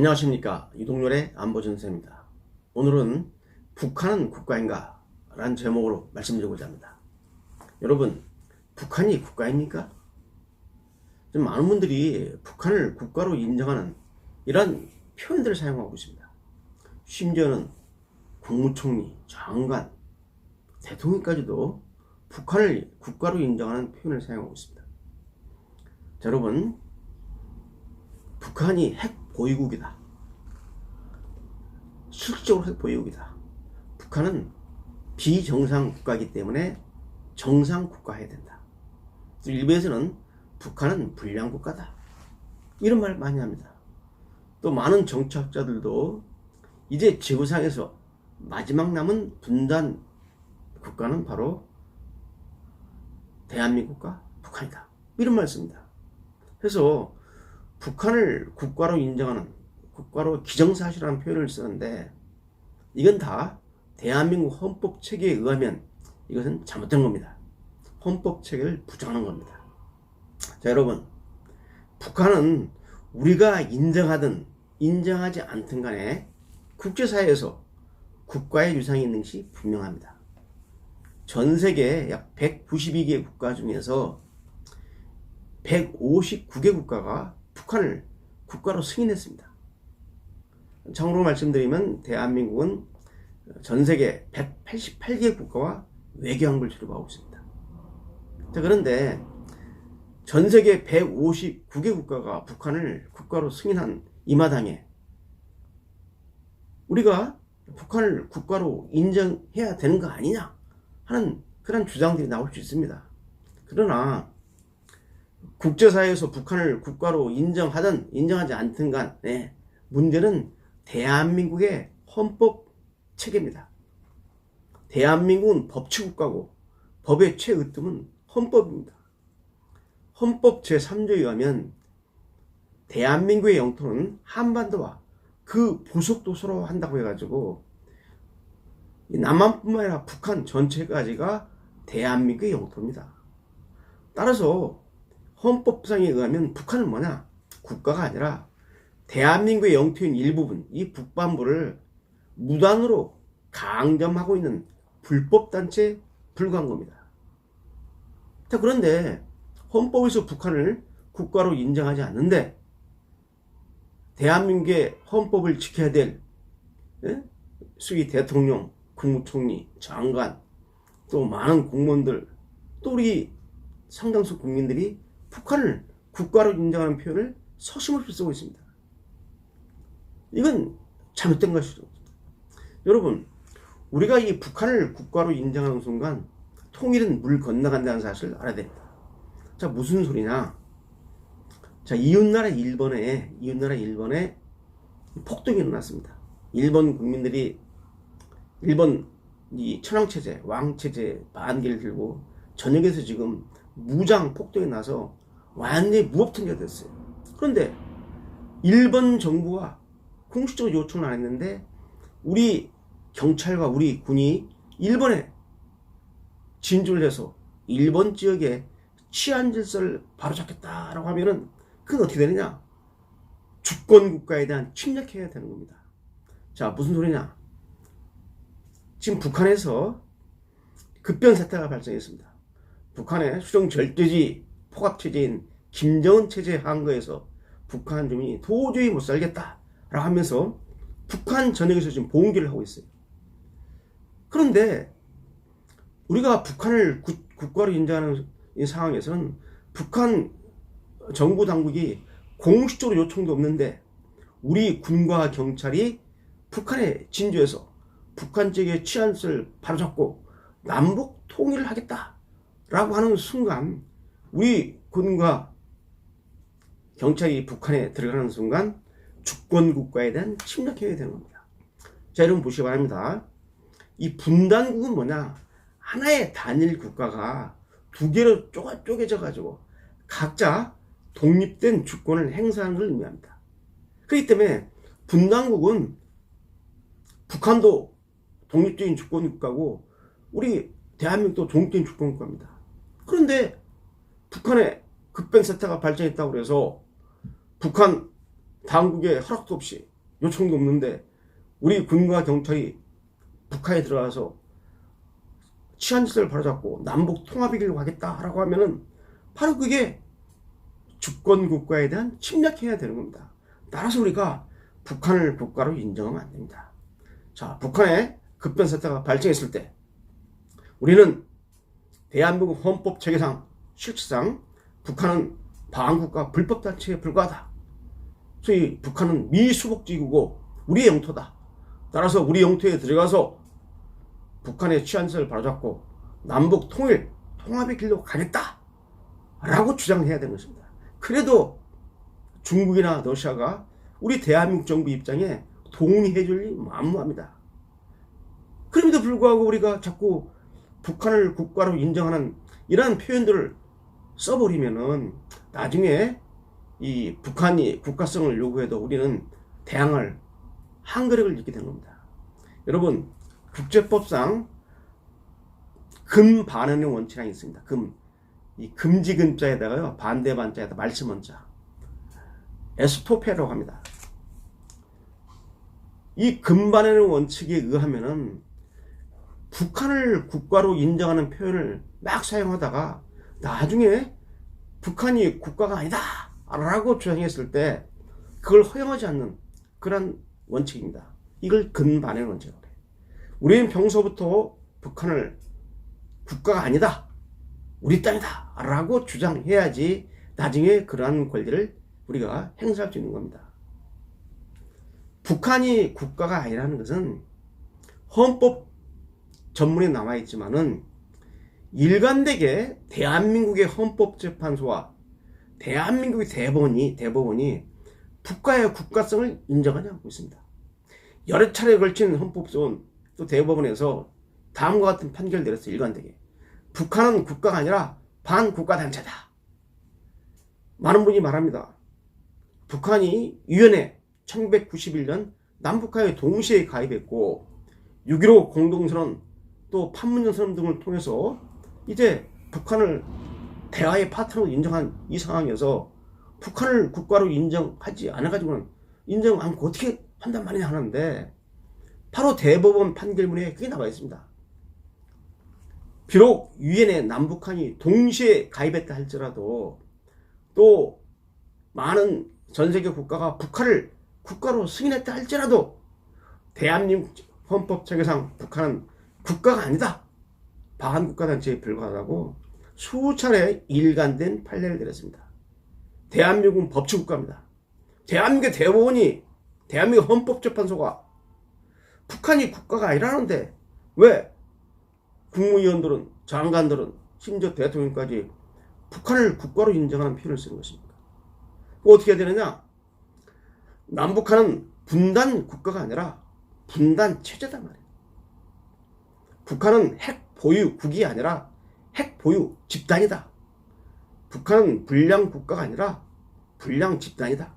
안녕하십니까. 이동열의 안보전세입니다. 오늘은 북한은 국가인가? 라는 제목으로 말씀드리고자 합니다. 여러분, 북한이 국가입니까? 좀 많은 분들이 북한을 국가로 인정하는 이런 표현들을 사용하고 있습니다. 심지어는 국무총리, 장관, 대통령까지도 북한을 국가로 인정하는 표현을 사용하고 있습니다. 자, 여러분, 북한이 핵 보유국이다. 실질적으로 핵 보유국이다. 북한은 비정상 국가이기 때문에 정상 국가해야 된다. 일부에서는 북한은 불량 국가다. 이런 말 많이 합니다. 또 많은 정치학자들도 이제 지구상에서 마지막 남은 분단 국가는 바로 대한민국과 북한이다. 이런 말 씁니다. 그래서 북한을 국가로 인정하는, 국가로 기정사실화하는 표현을 쓰는데 이건 다 대한민국 헌법 체계에 의하면 이것은 잘못된 겁니다. 헌법 체계를 부정하는 겁니다. 자, 여러분, 북한은 우리가 인정하든 인정하지 않든 간에 국제사회에서 국가의 유산이 있는 것이 분명합니다. 전 세계 약 192개 국가 중에서 159개 국가가 북한을 국가로 승인했습니다. 참고로 말씀드리면 대한민국은 전 세계 188개 국가와 외교항을 주고하고 있습니다. 자, 그런데 전 세계 159개 국가가 북한을 국가로 승인한 이 마당에 우리가 북한을 국가로 인정해야 되는 거 아니냐 하는 그런 주장들이 나올 수 있습니다. 그러나 국제사회에서 북한을 국가로 인정하든 인정하지 않든 간에 문제는 대한민국의 헌법 체계입니다. 대한민국은 법치국가고 법의 최으뜸은 헌법입니다. 헌법 제3조에 의하면 대한민국의 영토는 한반도와 그 부속도서로 한다고 해가지고 남한뿐만 아니라 북한 전체까지가 대한민국의 영토입니다. 따라서 헌법상에 의하면 북한은 뭐냐? 국가가 아니라 대한민국의 영토인 일부분, 이 북반부를 무단으로 강점하고 있는 불법단체에 불과한 겁니다. 자, 그런데 헌법에서 북한을 국가로 인정하지 않는데 대한민국의 헌법을 지켜야 될 수위 대통령, 국무총리, 장관, 또 많은 공무원들, 또 우리 상당수 국민들이 북한을 국가로 인정하는 표현을 서슴없이 쓰고 있습니다. 이건 잘못된 것이죠. 여러분, 우리가 이 북한을 국가로 인정하는 순간 통일은 물 건너간다는 사실을 알아야 됩니다. 자, 무슨 소리냐? 자, 이웃나라 일본에 폭동이 일어났습니다. 일본 국민들이 일본 이 천황체제, 왕체제 반기를 들고 전역에서 지금 무장 폭동이 나서 완전히 무법투기가 됐어요. 그런데 일본 정부가 공식적으로 요청을 안 했는데 우리 경찰과 우리 군이 일본에 진주를 해서 일본 지역에 치안 질서를 바로잡겠다라고 하면은 그건 어떻게 되느냐? 주권 국가에 대한 침략해야 되는 겁니다. 자, 무슨 소리냐? 지금 북한에서 급변 사태가 발생했습니다. 북한의 수령 절대지 포갑체제인 김정은 체제 항거에서 북한 주민이 도저히 못 살겠다라고 하면서 북한 전역에서 지금 봉기를 하고 있어요. 그런데 우리가 북한을 국가로 인정하는 이 상황에서는 북한 정부 당국이 공식적으로 요청도 없는데 우리 군과 경찰이 북한에 진주해서 북한 측의 치안을 바로잡고 남북 통일을 하겠다라고 하는 순간 우리 군과 경찰이 북한에 들어가는 순간 주권 국가에 대한 침략해야 되는 겁니다. 자, 여러분 보시기 바랍니다. 이 분단국은 뭐냐? 하나의 단일 국가가 두 개로 쪼개져 가지고 각자 독립된 주권을 행사하는 걸 의미합니다. 그렇기 때문에 분단국은 북한도 독립적인 주권 국가고 우리 대한민국도 독립적인 주권 국가입니다. 그런데 북한에 급변 사태가 발생했다고 해서 북한 당국의 허락도 없이 요청도 없는데 우리 군과 경찰이 북한에 들어가서 치안질서를 바로잡고 남북 통합이길 하겠다라고 하면은 바로 그게 주권 국가에 대한 침략해야 되는 겁니다. 따라서 우리가 북한을 국가로 인정하면 안 됩니다. 자, 북한의 급변 사태가 발생했을 때 우리는 대한민국 헌법 체계상 실질상 북한은 반국가 불법단체에 불과하다. 소위 북한은 미수복지국이고 우리의 영토다. 따라서 우리 영토에 들어가서 북한의 치안세를 바로잡고 남북 통일, 통합의 길로 가겠다 라고 주장해야 되는 것입니다. 그래도 중국이나 러시아가 우리 대한민국 정부 입장에 동의해 줄 리 만무합니다. 그럼에도 불구하고 우리가 자꾸 북한을 국가로 인정하는 이러한 표현들을 써버리면은 나중에 이 북한이 국가성을 요구해도 우리는 대항할 한계력을 잃게 되는 겁니다. 여러분, 국제법상 금반응의 원칙이 있습니다. 이 금지 금자에다가요, 반대 반자에다 말씀 원자, 에스토페라고 합니다. 이 금반응의 원칙에 의하면은 북한을 국가로 인정하는 표현을 막 사용하다가 나중에 북한이 국가가 아니다 라고 주장했을 때 그걸 허용하지 않는 그런 원칙입니다. 이걸 근반응의 원칙이라고 해요. 우리는 평소부터 북한을 국가가 아니다, 우리 땅이다 라고 주장해야지 나중에 그러한 권리를 우리가 행사할 수 있는 겁니다. 북한이 국가가 아니라는 것은 헌법 전문에 나와 있지만은 일관되게 대한민국의 헌법재판소와 대한민국의 대법원이 북한의 국가성을 인정하지 않고 있습니다. 여러 차례에 걸친 헌법소원 또 대법원에서 다음과 같은 판결을 내렸어요. 일관되게 북한은 국가가 아니라 반국가 단체다. 많은 분이 말합니다. 북한이 유엔에 1991년 남북한에 동시에 가입했고 6.15 공동선언 또 판문점 선언 등을 통해서 이제 북한을 대화의 파트너로 인정한 이 상황에서 북한을 국가로 인정하지 않아가지고는 인정 않고 어떻게 한단 말이냐 하는데 바로 대법원 판결문에 그게 나와 있습니다. 비록 유엔에 남북한이 동시에 가입했다 할지라도 또 많은 전세계 국가가 북한을 국가로 승인했다 할지라도 대한민국 헌법체계상 북한은 국가가 아니다, 반국가단체에 불과하다고 수차례 일관된 판례를 내렸습니다. 대한민국은 법치국가입니다. 대한민국의 대법원이, 대한민국 헌법재판소가 북한이 국가가 아니라는데 왜 국무위원들은, 장관들은, 심지어 대통령까지 북한을 국가로 인정하는 표현을 쓰는 것입니까? 어떻게 해야 되느냐? 남북한은 분단 국가가 아니라 분단 체제단 말이에요. 북한은 핵 보유국이 아니라 핵 보유 집단이다. 북한은 불량 국가가 아니라 불량 집단이다.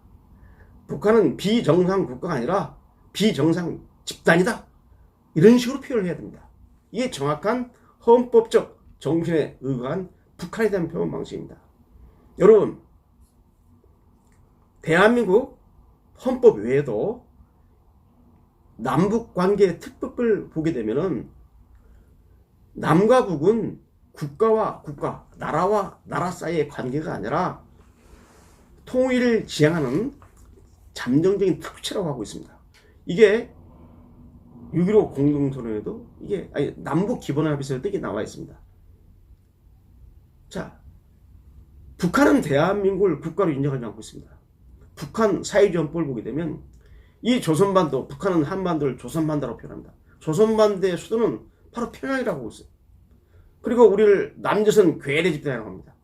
북한은 비정상 국가가 아니라 비정상 집단이다. 이런 식으로 표현을 해야 됩니다. 이게 정확한 헌법적 정신에 의거한 북한에 대한 표현 방식입니다. 여러분, 대한민국 헌법 외에도 남북관계 특법을 보게 되면은 남과 북은 국가와 국가, 나라와 나라 사이의 관계가 아니라 통일을 지향하는 잠정적인 특채라고 하고 있습니다. 이게 6.15 공동선언에도 이게 남북 기본합의서에도 이게 나와 있습니다. 자, 북한은 대한민국을 국가로 인정하지 않고 있습니다. 북한 사회주의 헌법을 보게 되면 이 조선반도, 북한은 한반도를 조선반도라고 표현합니다. 조선반도의 수도는 바로 평양이라고 하고 있어요. 그리고 우리를 남조선 괴뢰 집단이라고 합니다.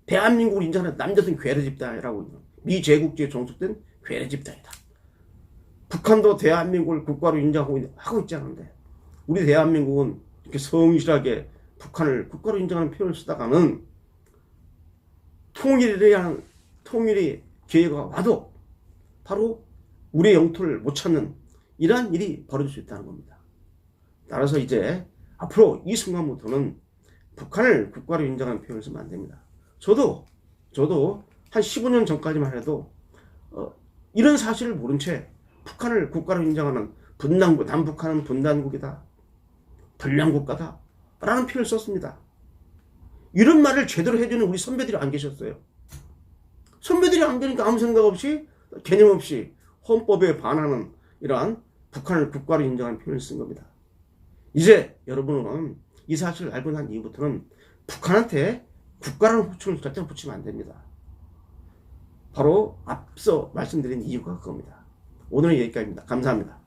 대한민국을 인정하는 남조선 괴뢰 집단이라고, 미제국주의에 종속된 괴뢰 집단이다. 북한도 대한민국을 국가로 인정하고 있지 않은데 우리 대한민국은 이렇게 성실하게 북한을 국가로 인정하는 표현을 쓰다가는 통일이 기회가 와도 바로 우리의 영토를 못 찾는 이러한 일이 벌어질 수 있다는 겁니다. 따라서 이제 앞으로 이 순간부터는 북한을 국가로 인정하는 표현을 쓰면 안 됩니다. 저도 한 15년 전까지만 해도 이런 사실을 모른 채 북한을 국가로 인정하는 분단국, 남북한은 분단국이다, 불량국가다 라는 표현을 썼습니다. 이런 말을 제대로 해주는 우리 선배들이 안 계셨어요. 선배들이 안 되니까 아무 생각 없이 개념 없이 헌법에 반하는 이러한 북한을 국가로 인정하는 표현을 쓴 겁니다. 이제 여러분은 이 사실을 알고 난 이후부터는 북한한테 국가라는 호칭을 절대 붙이면 안 됩니다. 바로 앞서 말씀드린 이유가 그겁니다. 오늘은 여기까지입니다. 감사합니다.